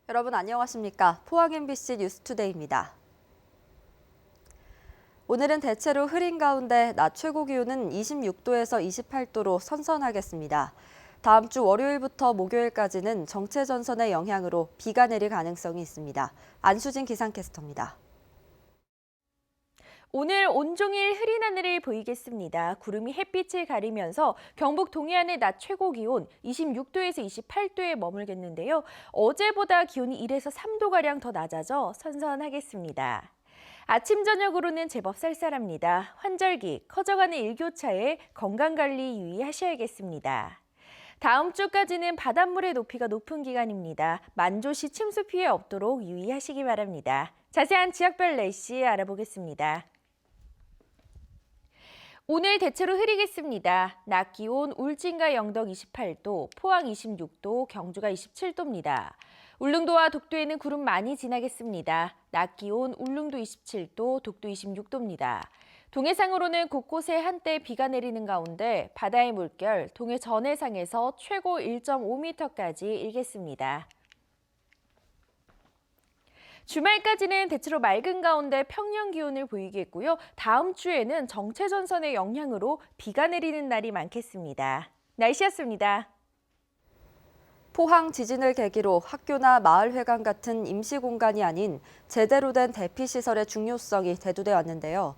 여러분 안녕하십니까? 포항 MBC 뉴스투데이입니다. 오늘은 대체로 흐린 가운데 낮 최고 기온은 26도에서 28도로 선선하겠습니다. 다음 주 월요일부터 목요일까지는 정체 전선의 영향으로 비가 내릴 가능성이 있습니다. 안수진 기상캐스터입니다. 오늘 온종일 흐린 하늘을 보이겠습니다. 구름이 햇빛을 가리면서 경북 동해안의 낮 최고 기온 26도에서 28도에 머물겠는데요. 어제보다 기온이 1에서 3도가량 더 낮아져 선선하겠습니다. 아침 저녁으로는 제법 쌀쌀합니다. 환절기, 커져가는 일교차에 건강관리 유의하셔야겠습니다. 다음 주까지는 바닷물의 높이가 높은 기간입니다. 만조시 침수 피해 없도록 유의하시기 바랍니다. 자세한 지역별 날씨 알아보겠습니다. 오늘 대체로 흐리겠습니다. 낮 기온 울진과 영덕 28도, 포항 26도, 경주가 27도입니다. 울릉도와 독도에는 구름 많이 지나겠습니다. 낮 기온 울릉도 27도, 독도 26도입니다. 동해상으로는 곳곳에 한때 비가 내리는 가운데 바다의 물결 동해 전해상에서 최고 1.5m까지 일겠습니다. 주말까지는 대체로 맑은 가운데 평년 기온을 보이겠고요. 다음 주에는 정체 전선의 영향으로 비가 내리는 날이 많겠습니다. 날씨였습니다. 포항 지진을 계기로 학교나 마을회관 같은 임시 공간이 아닌 제대로 된 대피시설의 중요성이 대두돼 왔는데요.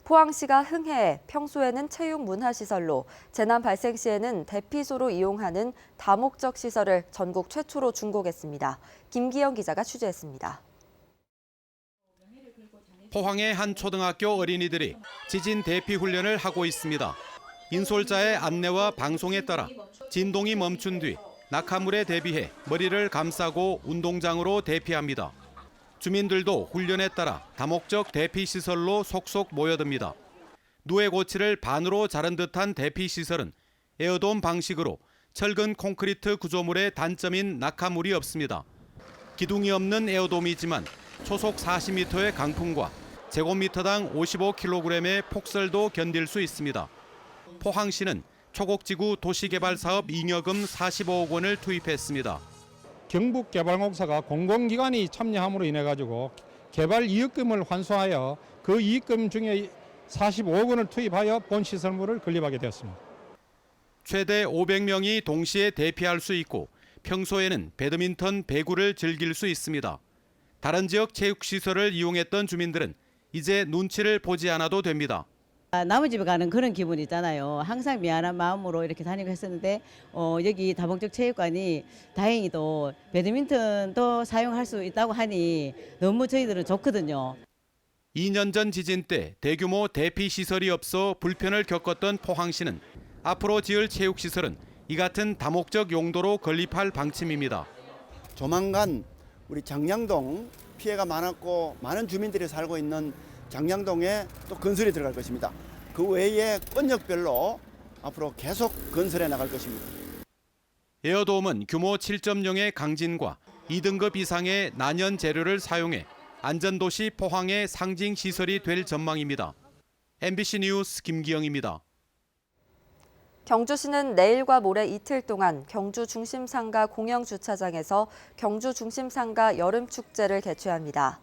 포항시가 흥해에 평소에는 체육 문화시설로, 재난 발생 시에는 대피소로 이용하는 다목적 시설을 전국 최초로 준공했습니다. 김기영 기자가 취재했습니다. 포항의 한 초등학교 어린이들이 지진 대피 훈련을 하고 있습니다. 인솔자의 안내와 방송에 따라 진동이 멈춘 뒤 낙하물에 대비해 머리를 감싸고 운동장으로 대피합니다. 주민들도 훈련에 따라 다목적 대피 시설로 속속 모여듭니다. 누에 고치를 반으로 자른 듯한 대피 시설은 에어돔 방식으로 철근 콘크리트 구조물의 단점인 낙하물이 없습니다. 기둥이 없는 에어돔이지만 초속 40m의 강풍과 제곱미터당 55kg의 폭설도 견딜 수 있습니다. 포항시는 초곡지구 도시개발사업 잉여금 45억 원을 투입했습니다. 경북개발공사가 공공기관이 참여함으로 인해 가지고 개발 이익금을 환수하여 그 이익금 중에 45억 원을 투입하여 본 시설물을 건립하게 되었습니다. 최대 500명이 동시에 대피할 수 있고 평소에는 배드민턴, 배구를 즐길 수 있습니다. 다른 지역 체육시설을 이용했던 주민들은 이제 눈치를 보지 않아도 됩니다. 남의 집에 가는 그런 기분이 있잖아요. 항상 미안한 마음으로 이렇게 다니고 했었는데 여기 다목적 체육관이 다행히도 배드민턴도 사용할 수 있다고 하니 너무 저희들은 좋거든요. 2년 전 지진 때 대규모 대피 시설이 없어 불편을 겪었던 포항시는 앞으로 지을 체육시설은 이 같은 다목적 용도로 건립할 방침입니다. 조만간 우리 장량동 피해가 많았고 많은 주민들이 살고 있는 장량동에 또 건설이 들어갈 것입니다. 그 외에 권역별로 앞으로 계속 건설해 나갈 것입니다. 에어돔은 규모 7.0의 강진과 2등급 이상의 난연 재료를 사용해 안전도시 포항의 상징 시설이 될 전망입니다. MBC 뉴스 김기영입니다. 경주시는 내일과 모레 이틀 동안 경주 중심상가 공영주차장에서 경주 중심상가 여름축제를 개최합니다.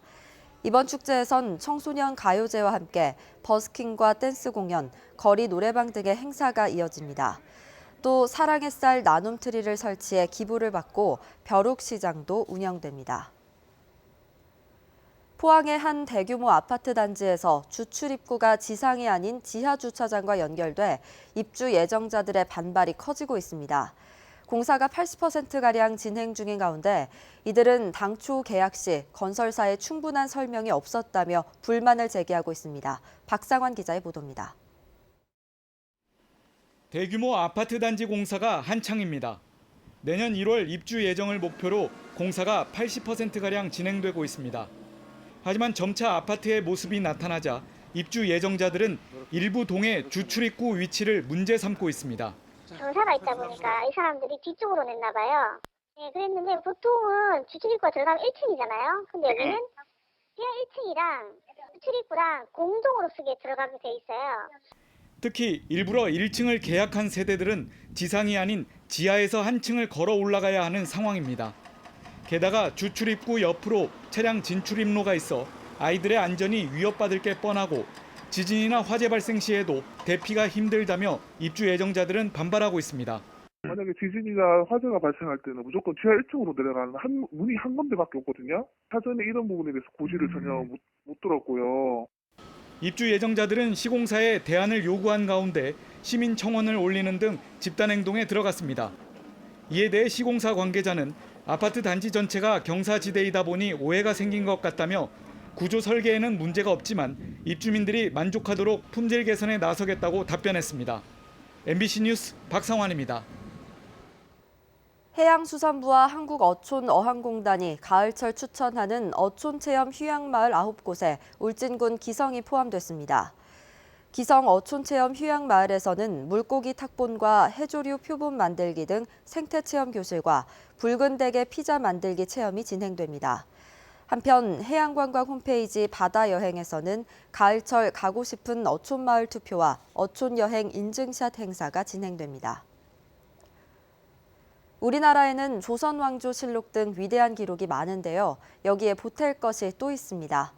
이번 축제에선 청소년 가요제와 함께 버스킹과 댄스 공연, 거리 노래방 등의 행사가 이어집니다. 또 사랑의 쌀 나눔 트리를 설치해 기부를 받고 벼룩시장도 운영됩니다. 포항의 한 대규모 아파트 단지에서 주출입구가 지상이 아닌 지하 주차장과 연결돼 입주 예정자들의 반발이 커지고 있습니다. 공사가 80%가량 진행 중인 가운데 이들은 당초 계약 시 건설사의 충분한 설명이 없었다며 불만을 제기하고 있습니다. 박상환 기자의 보도입니다. 대규모 아파트 단지 공사가 한창입니다. 내년 1월 입주 예정을 목표로 공사가 80%가량 진행되고 있습니다. 하지만 점차 아파트의 모습이 나타나자 입주 예정자들은 일부 동의 주출입구 위치를 문제 삼고 있습니다. 경사가 있다 보니까 이 사람들이 뒤쪽으로 냈나 봐요. 네, 그랬는데 보통은 주출입구가 들어가면 1층이잖아요. 근데 여기는 지하 1층이랑 주출입구랑 공동으로 쓰게 들어가게 돼 있어요. 특히 일부러 1층을 계약한 세대들은 지상이 아닌 지하에서 한 층을 걸어 올라가야 하는 상황입니다. 게다가 주출입구 옆으로 차량 진출입로가 있어 아이들의 안전이 위협받을 게 뻔하고 지진이나 화재 발생 시에도 대피가 힘들다며 입주 예정자들은 반발하고 있습니다. 만약에 지진이나 화재가 발생할 때는 무조건 지하 1층으로 내려가는 문이 한 군데밖에 없거든요. 사전에 이런 부분에 대해서 고지를 전혀 못 들었고요. 입주 예정자들은 시공사에 대안을 요구한 가운데 시민 청원을 올리는 등 집단 행동에 들어갔습니다. 이에 대해 시공사 관계자는 아파트 단지 전체가 경사지대이다 보니 오해가 생긴 것 같다며 구조 설계에는 문제가 없지만 입주민들이 만족하도록 품질 개선에 나서겠다고 답변했습니다. MBC 뉴스 박상환입니다. 해양수산부와 한국어촌어항공단이 가을철 추천하는 어촌체험 휴양마을 9곳에 울진군 기성이 포함됐습니다. 기성 어촌체험 휴양마을에서는 물고기 탁본과 해조류 표본 만들기 등 생태체험 교실과 붉은 대게 피자 만들기 체험이 진행됩니다. 한편 해양관광 홈페이지 바다여행에서는 가을철 가고 싶은 어촌마을 투표와 어촌여행 인증샷 행사가 진행됩니다. 우리나라에는 조선왕조실록 등 위대한 기록이 많은데요. 여기에 보탤 것이 또 있습니다.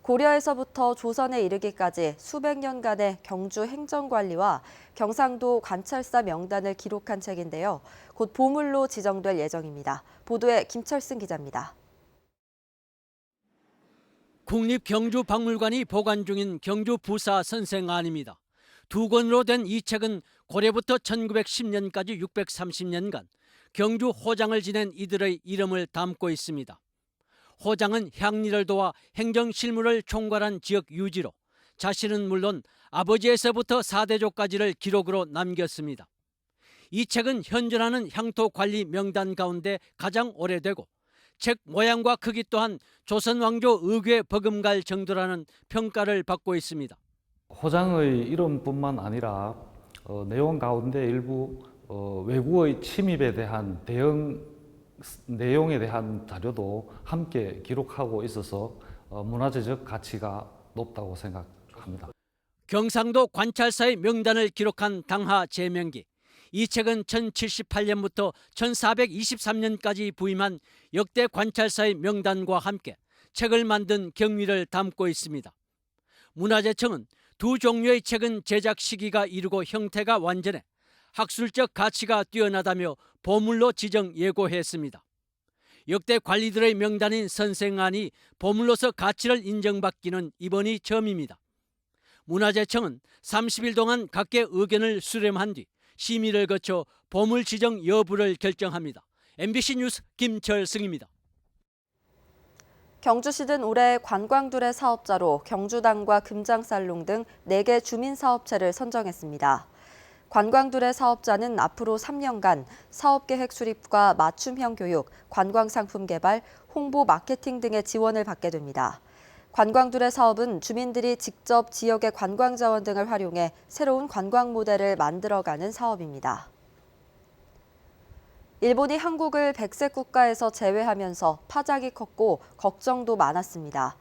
고려에서부터 조선에 이르기까지 수백 년간의 경주 행정관리와 경상도 관찰사 명단을 기록한 책인데요. 곧 보물로 지정될 예정입니다. 보도에 김철승 기자입니다. 국립경주박물관이 보관 중인 경주 부사 선생안입니다. 2권으로 된 이 책은 고려부터 1910년까지 630년간 경주 호장을 지낸 이들의 이름을 담고 있습니다. 호장은 향리를 도와 행정실무를 총괄한 지역 유지로 자신은 물론 아버지에서부터 4대조까지를 기록으로 남겼습니다. 이 책은 현존하는 향토관리 명단 가운데 가장 오래되고 책 모양과 크기 또한 조선왕조 의궤 버금갈 정도라는 평가를 받고 있습니다. 호장의 이름뿐만 아니라 내용 가운데 일부 외국의 침입에 대한 대응 내용에 대한 자료도 함께 기록하고 있어서 문화재적 가치가 높다고 생각합니다. 경상도 관찰사의 명단을 기록한 당하 제명기. 이 책은 1078년부터 1423년까지 부임한 역대 관찰사의 명단과 함께 책을 만든 경위를 담고 있습니다. 문화재청은 두 종류의 책은 제작 시기가 이르고 형태가 완전해 학술적 가치가 뛰어나다며 보물로 지정 예고했습니다. 역대 관리들의 명단인 선생안이 보물로서 가치를 인정받기는 이번이 처음입니다. 문화재청은 30일 동안 각계 의견을 수렴한 뒤 심의를 거쳐 보물 지정 여부를 결정합니다. MBC 뉴스 김철승입니다. 경주시는 올해 관광두레 사업자로 경주당과 금장살롱 등 4개 주민사업체를 선정했습니다. 관광두레 사업자는 앞으로 3년간 사업계획 수립과 맞춤형 교육, 관광상품 개발, 홍보 마케팅 등의 지원을 받게 됩니다. 관광두레 사업은 주민들이 직접 지역의 관광자원 등을 활용해 새로운 관광 모델을 만들어가는 사업입니다. 일본이 한국을 백색 국가에서 제외하면서 파장이 컸고 걱정도 많았습니다.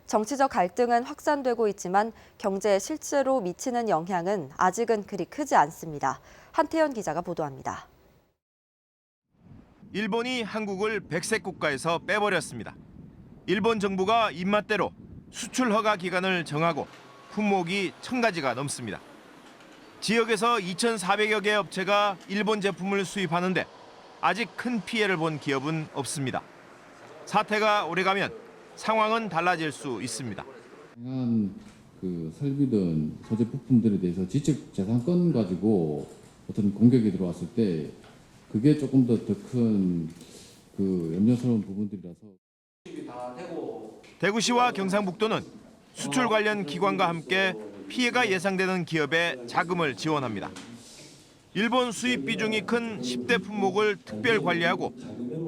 정치적 갈등은 확산되고 있지만 경제에 실제로 미치는 영향은 아직은 그리 크지 않습니다. 한태현 기자가 보도합니다. 일본이 한국을 백색 국가에서 빼버렸습니다. 일본 정부가 입맛대로 수출 허가 기간을 정하고 품목이 1,000가지가 넘습니다. 지역에서 2,400여 개 업체가 일본 제품을 수입하는데 아직 큰 피해를 본 기업은 없습니다. 사태가 오래가면 상황은 달라질 수 있습니다. 다양한 설비든 소재 부품들에 대해서 지적재산권 가지고 어떤 공격이 들어왔을 때 그게 조금 더 큰 염려스러운 부분들이라서. 대구시와 경상북도는 수출 관련 기관과 함께 피해가 예상되는 기업에 자금을 지원합니다. 일본 수입 비중이 큰 10대 품목을 특별 관리하고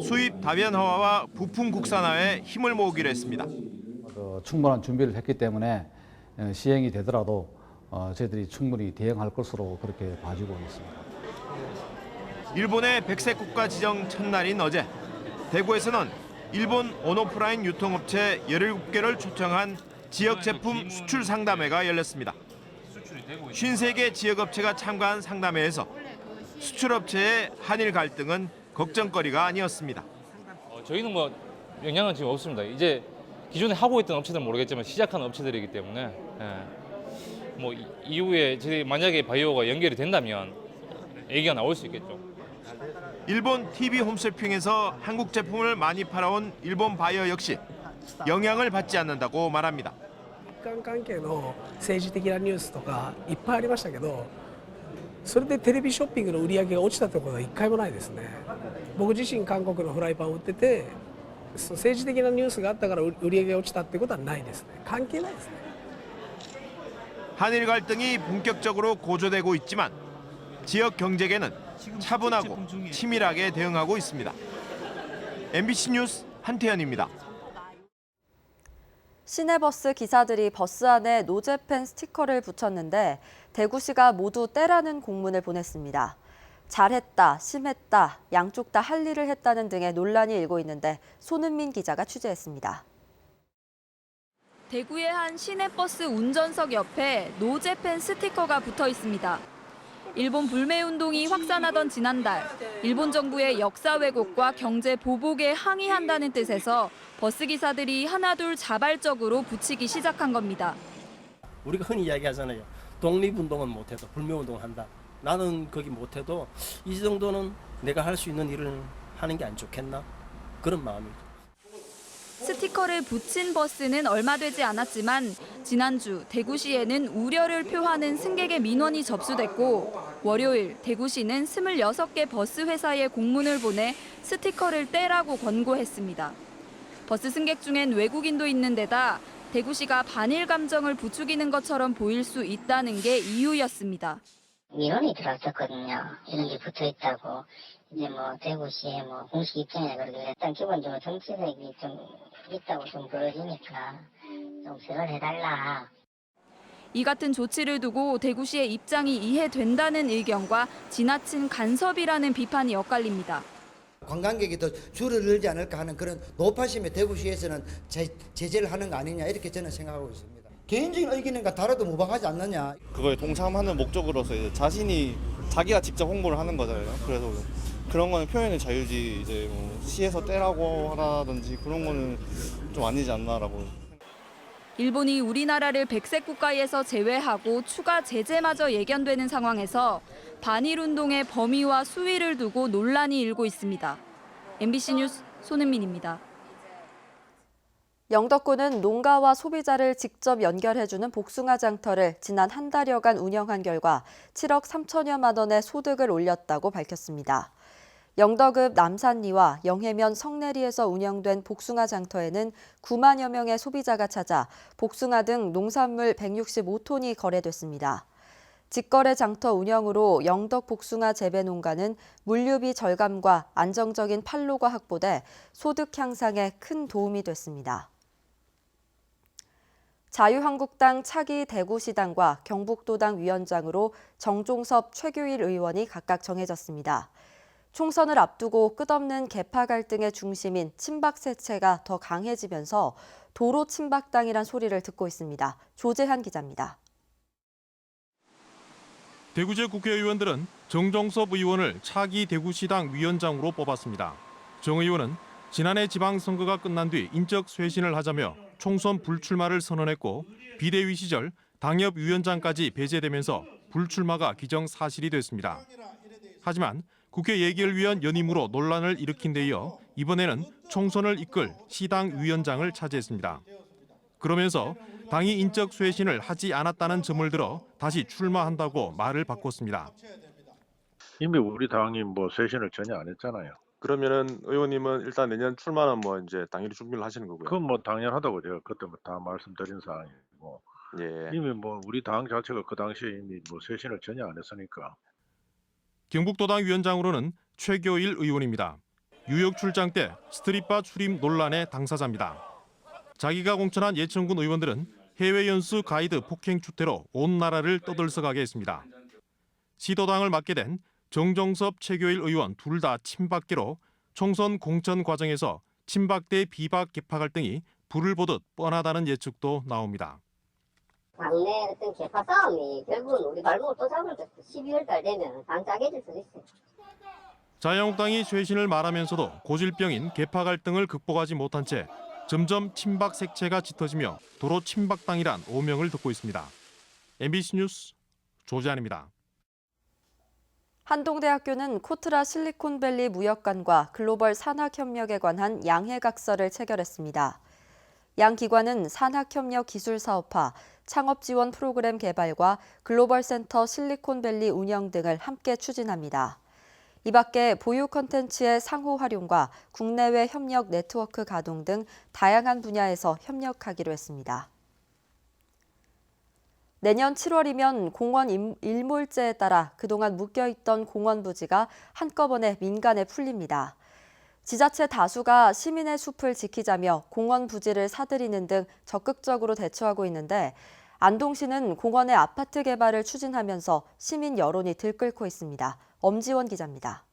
수입 다변화와 부품 국산화에 힘을 모으기로 했습니다. 충분한 준비를 했기 때문에 시행이 되더라도 저희들이 충분히 대응할 것으로 그렇게 봐지고 있습니다. 일본의 백색 국가 지정 첫날인 어제 대구에서는 일본 온오프라인 유통업체 17개를 초청한 지역 제품 수출 상담회가 열렸습니다. 53개 지역업체가 참가한 상담회에서 수출업체의 한일 갈등은 걱정거리가 아니었습니다. 저희는 뭐 영향은 지금 없습니다. 이제 기존에 하고 있던 업체들은 모르겠지만 시작한 업체들이기 때문에 뭐 이후에 저희 만약에 바이오가 연결이 된다면 얘기가 나올 수 있겠죠. 일본 TV 홈쇼핑에서 한국 제품을 많이 팔아온 일본 바이어 역시 영향을 받지 않는다고 말합니다. 日韓関係の政治的なニュースとかいっぱいありましたけど、それでテレビショッピングの売り上げが落ちたところは一回もないですね。僕自身韓国のフライパンを売ってて、政治的なニュースがあったから売り上げが落ちたってことはないですね。関係ないですね。 한일 갈등이 본격적으로 고조되고 있지만 지역 경제계는 차분하고 치밀하게 대응하고 있습니다. MBC 뉴스 한태현입니다. 시내버스 기사들이 버스 안에 노제팬 스티커를 붙였는데 대구시가 모두 떼라는 공문을 보냈습니다. 잘했다, 심했다, 양쪽 다 할 일을 했다는 등의 논란이 일고 있는데 손은민 기자가 취재했습니다. 대구의 한 시내버스 운전석 옆에 노제팬 스티커가 붙어 있습니다. 일본 불매운동이 확산하던 지난달, 일본 정부의 역사 왜곡과 경제 보복에 항의한다는 뜻에서 버스기사들이 하나둘 자발적으로 붙이기 시작한 겁니다. 우리가 흔히 이야기하잖아요. 독립운동은 못해도 불매운동을 한다. 나는 거기 못해도 이 정도는 내가 할 수 있는 일을 하는 게 안 좋겠나? 그런 마음이죠. 스티커를 붙인 버스는 얼마 되지 않았지만 지난주 대구시에는 우려를 표하는 승객의 민원이 접수됐고 월요일 대구시는 26개 버스 회사에 공문을 보내 스티커를 떼라고 권고했습니다. 버스 승객 중엔 외국인도 있는 데다 대구시가 반일 감정을 부추기는 것처럼 보일 수 있다는 게 이유였습니다. 민원이 들어왔었거든요. 이런 게 붙어 있다고. 이제 뭐 대구시의 뭐 공식 입장이나 그러길래 일단 기본적으로 정치색이 좀 있다고 좀 보여지니까 좀 제어를 해달라. 이 같은 조치를 두고 대구시의 입장이 이해된다는 의견과 지나친 간섭이라는 비판이 엇갈립니다. 관광객이 더 줄을 늘지 않을까 하는 그런 노파심에 대구시에서는 제재를 하는 거 아니냐 이렇게 저는 생각하고 있습니다. 개인적인 의견과 다르도 무방하지 않느냐. 그거에 동참하는 목적으로서 이제 자기가 직접 홍보를 하는 거잖아요. 그래서 그런 거는 표현의 자유지 이제 뭐 시에서 떼라고 하라든지 그런 거는 좀 아니지 않나라고. 일본이 우리나라를 백색 국가에서 제외하고 추가 제재마저 예견되는 상황에서 반일 운동의 범위와 수위를 두고 논란이 일고 있습니다. MBC 뉴스 손은민입니다. 영덕군은 농가와 소비자를 직접 연결해주는 복숭아 장터를 지난 한 달여간 운영한 결과 7억 3천여만 원의 소득을 올렸다고 밝혔습니다. 영덕읍 남산리와 영해면 성내리에서 운영된 복숭아 장터에는 9만여 명의 소비자가 찾아 복숭아 등 농산물 165톤이 거래됐습니다. 직거래 장터 운영으로 영덕 복숭아 재배 농가는 물류비 절감과 안정적인 판로가 확보돼 소득 향상에 큰 도움이 됐습니다. 자유한국당 차기 대구시당과 경북도당 위원장으로 정종섭 최규일 의원이 각각 정해졌습니다. 총선을 앞두고 끝없는 계파 갈등의 중심인 친박 세체가 더 강해지면서 도로 친박당이란 소리를 듣고 있습니다. 조재한 기자입니다. 대구제 국회의원들은 정종섭 의원을 차기 대구시당 위원장으로 뽑았습니다. 정 의원은 지난해 지방선거가 끝난 뒤 인적 쇄신을 하자며 총선 불출마를 선언했고 비대위 시절 당협위원장까지 배제되면서 불출마가 기정사실이 됐습니다. 하지만 국회 예결위원 연임으로 논란을 일으킨 데 이어 이번에는 총선을 이끌 시당 위원장을 차지했습니다. 그러면서 당이 인적 쇄신을 하지 않았다는 점을 들어 다시 출마한다고 말을 바꿨습니다. 이미 우리 당이 뭐 쇄신을 전혀 안 했잖아요. 그러면은 의원님은 일단 내년 출마는 뭐 이제 당연히 준비를 하시는 거고요. 그건 뭐 당연하다고 제가 그때 다 말씀드린 사항이고 예. 이미 뭐 우리 당 자체가 그 당시에 이미 뭐 쇄신을 전혀 안 했으니까. 경북도당 위원장으로는 최교일 의원입니다. 뉴욕 출장 때 스트릿바 출입 논란의 당사자입니다. 자기가 공천한 예천군 의원들은 해외 연수 가이드 폭행 추태로 온 나라를 떠들썩하게 했습니다. 시도당을 맡게 된 정종섭 최교일 의원 둘 다 친박계로 총선 공천 과정에서 친박 대 비박 계파 갈등이 불을 보듯 뻔하다는 예측도 나옵니다. 당내 어떤 계파 싸움이 결국은 우리 발목을 또 잡을 것 같아요. 12월 달 되면 당 짜게질 수도 있어요. 자유한국당이 쇄신을 말하면서도 고질병인 계파 갈등을 극복하지 못한 채 점점 친박 색채가 짙어지며 도로 친박당이란 오명을 듣고 있습니다. MBC 뉴스 조지안입니다. 한동대학교는 코트라 실리콘밸리 무역관과 글로벌 산학협력에 관한 양해각서를 체결했습니다. 양 기관은 산학협력 기술사업화, 창업지원 프로그램 개발과 글로벌 센터 실리콘밸리 운영 등을 함께 추진합니다. 이 밖에 보유 콘텐츠의 상호 활용과 국내외 협력 네트워크 가동 등 다양한 분야에서 협력하기로 했습니다. 내년 7월이면 공원 일몰제에 따라 그동안 묶여있던 공원 부지가 한꺼번에 민간에 풀립니다. 지자체 다수가 시민의 숲을 지키자며 공원 부지를 사들이는 등 적극적으로 대처하고 있는데 안동시는 공원의 아파트 개발을 추진하면서 시민 여론이 들끓고 있습니다. 엄지원 기자입니다.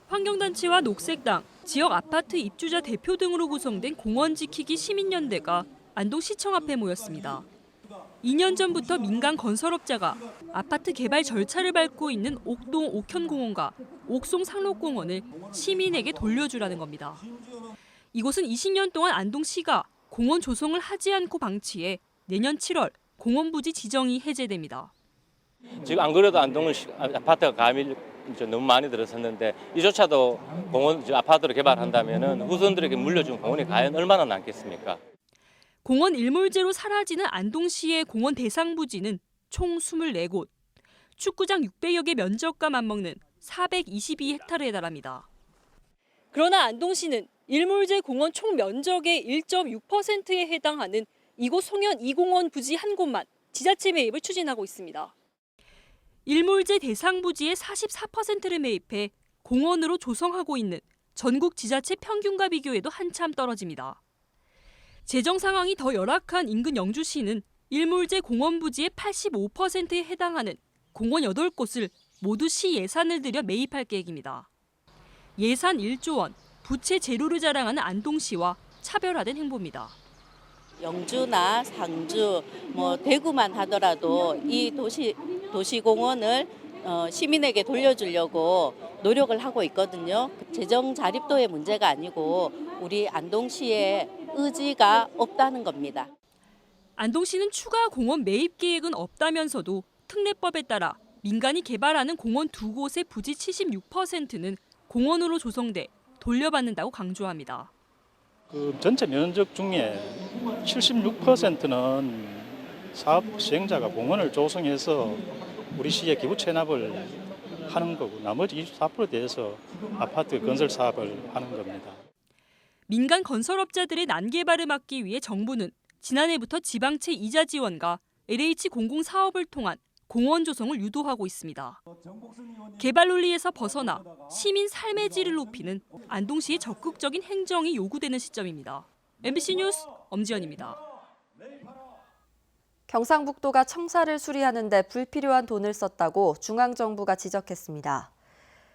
환경단체와 녹색당, 지역 아파트 입주자 대표 등으로 구성된 공원 지키기 시민연대가 안동시청 앞에 모였습니다. 2년 전부터 민간 건설업자가 아파트 개발 절차를 밟고 있는 옥동 옥현공원과 옥송 상록공원을 시민에게 돌려주라는 겁니다. 이곳은 20년 동안 안동시가 공원 조성을 하지 않고 방치해 내년 7월 공원 부지 지정이 해제됩니다. 지금 안 그래도 안동은 아파트가 감이 너무 많이 들어섰는데 이조차도 공원 아파트로 개발한다면 후손들에게 물려준 공원이 과연 얼마나 남겠습니까? 공원 일몰제로 사라지는 안동시의 공원 대상 부지는 총 24곳, 축구장 600여 개 면적과 맞먹는 422헥타르에 달합니다. 그러나 안동시는 일몰제 공원 총 면적의 1.6%에 해당하는 이곳 송현 2공원 부지 한 곳만 지자체 매입을 추진하고 있습니다. 일몰제 대상 부지의 44%를 매입해 공원으로 조성하고 있는 전국 지자체 평균과 비교해도 한참 떨어집니다. 재정 상황이 더 열악한 인근 영주시는 일몰제 공원 부지의 85%에 해당하는 공원 8곳을 모두 시 예산을 들여 매입할 계획입니다. 예산 1조 원, 부채 제로를 자랑하는 안동시와 차별화된 행보입니다. 영주나 상주, 대구만 하더라도 이 도시공원을 시민에게 돌려주려고 노력을 하고 있거든요. 재정 자립도의 문제가 아니고 우리 안동시의 의지가 없다는 겁니다. 안동시는 추가 공원 매입 계획은 없다면서도 특례법에 따라 민간이 개발하는 공원 2곳의 부지 76%는 공원으로 조성돼 돌려받는다고 강조합니다. 전체 면적 중에 76%는 사업 시행자가 공원을 조성해서 우리 시에 기부 체납을 하는 거고 나머지 24%에 대해서 아파트 건설 사업을 하는 겁니다. 민간 건설업자들의 난개발을 막기 위해 정부는 지난해부터 지방채 이자 지원과 LH 공공 사업을 통한 공원 조성을 유도하고 있습니다. 개발 논리에서 벗어나 시민 삶의 질을 높이는 안동시의 적극적인 행정이 요구되는 시점입니다. MBC 뉴스 엄지연입니다. 경상북도가 청사를 수리하는 데 불필요한 돈을 썼다고 중앙정부가 지적했습니다.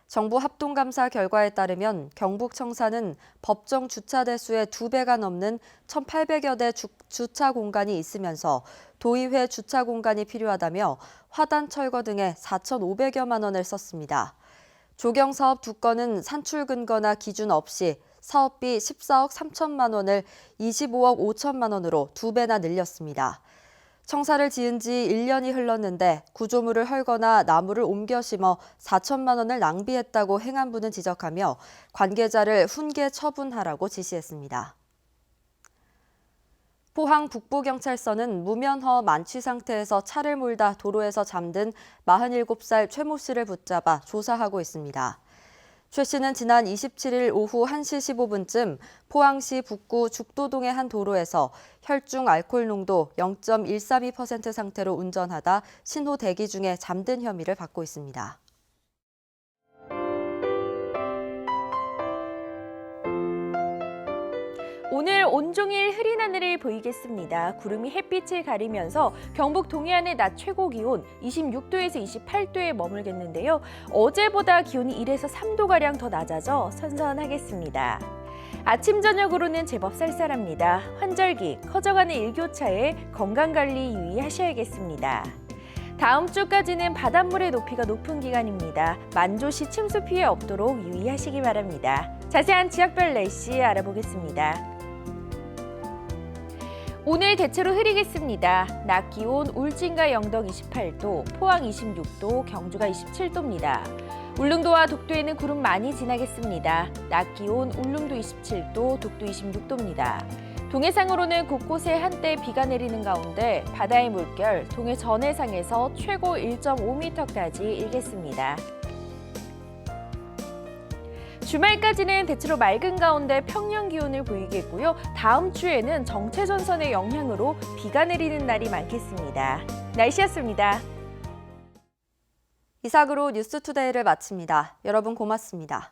정부 합동감사 결과에 따르면 경북 청사는 법정 주차 대수의 2배가 넘는 1,800여 대 주차 공간이 있으면서 도의회 주차 공간이 필요하다며 화단 철거 등에 4,500여만 원을 썼습니다. 조경 사업 2건은 산출 근거나 기준 없이 사업비 14억 3천만 원을 25억 5천만 원으로 2배나 늘렸습니다. 청사를 지은 지 1년이 흘렀는데 구조물을 헐거나 나무를 옮겨 심어 4천만 원을 낭비했다고 행안부는 지적하며 관계자를 훈계 처분하라고 지시했습니다. 포항 북부경찰서는 무면허 만취 상태에서 차를 몰다 도로에서 잠든 47살 최 모 씨를 붙잡아 조사하고 있습니다. 최 씨는 지난 27일 오후 1시 15분쯤 포항시 북구 죽도동의 한 도로에서 혈중 알코올 농도 0.132% 상태로 운전하다 신호 대기 중에 잠든 혐의를 받고 있습니다. 오늘 온종일 흐린 하늘을 보이겠습니다. 구름이 햇빛을 가리면서 경북 동해안의 낮 최고 기온 26도에서 28도에 머물겠는데요. 어제보다 기온이 1에서 3도가량 더 낮아져 선선하겠습니다. 아침 저녁으로는 제법 쌀쌀합니다. 환절기, 커져가는 일교차에 건강관리 유의하셔야겠습니다. 다음 주까지는 바닷물의 높이가 높은 기간입니다. 만조시 침수 피해 없도록 유의하시기 바랍니다. 자세한 지역별 날씨 알아보겠습니다. 오늘 대체로 흐리겠습니다. 낮 기온 울진과 영덕 28도, 포항 26도, 경주가 27도입니다. 울릉도와 독도에는 구름 많이 지나겠습니다. 낮 기온 울릉도 27도, 독도 26도입니다. 동해상으로는 곳곳에 한때 비가 내리는 가운데 바다의 물결 동해 전해상에서 최고 1.5m까지 일겠습니다. 주말까지는 대체로 맑은 가운데 평년 기온을 보이겠고요. 다음 주에는 정체전선의 영향으로 비가 내리는 날이 많겠습니다. 날씨였습니다. 이상으로 뉴스투데이를 마칩니다. 여러분 고맙습니다.